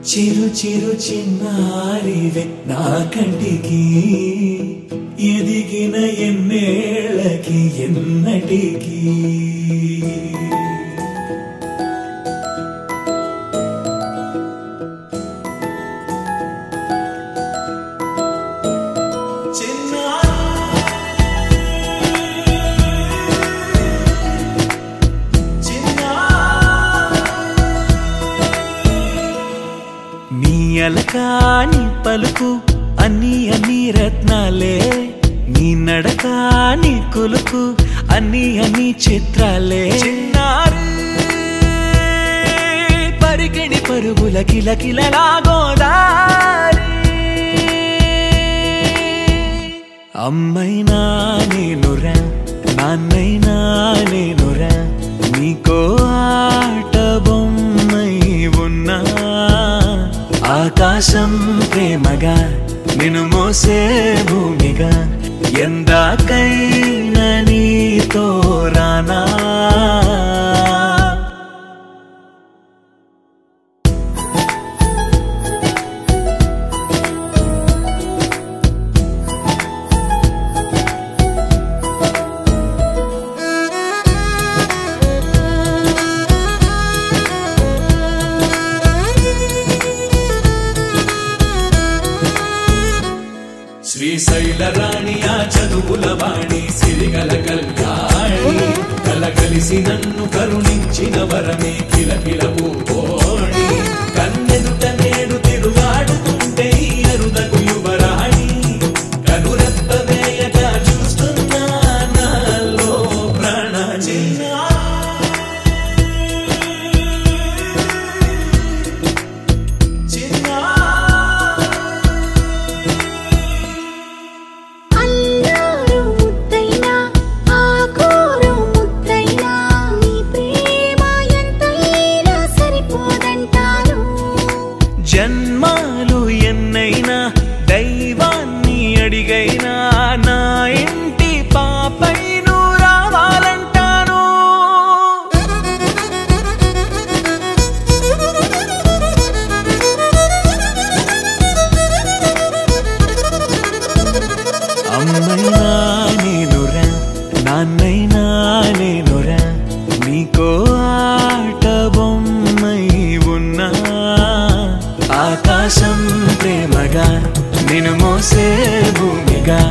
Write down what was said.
చిరు చిరు చిన్నారివే నా కంటికి ఎదిగిన ఎన్నేళ్ళకి ఎన్నటికి అలకాని పలుకు అన్ని అన్ని రత్నాలే నీ నడకాని కులుకు అన్ని అన్ని చిత్రాలే పరికిణి పరుగుల కిలకిలలాగోదారి అమ్మైనా నేనురా నాన్నైనా నేనురా నీకో ఆట బొమ్మై ఉన్నా ఆకాశం ప్రేమగా నిన్ను మోసే భూమిగా ఎందాకైనా నీతో రానా శ్రీశైల రాణియా చదువుల వాణి సిరిగల కళ్యాణి కలగలిసి నన్ను కరుణించిన వరమే కిలకిల పూకోణి కన్నెదుట నేడు తిరుగాడుతుంటే అరుదకు యువరాణి కనురెప్ప వేయగా చూస్తున్నా నాలో ప్రాణ జన్మాలు ఎన్నైనా దైవాన్ని అడిగైనా నా ఇంటి పాపై నువ్వు రావాలంటాను అమ్మైనా నేనురా నాన్నైనా నేనురా నీకో ఆట బొమ్మై ఉన్నా ఆకాశం ప్రేమగా నిన్ను మోసే భూమిగా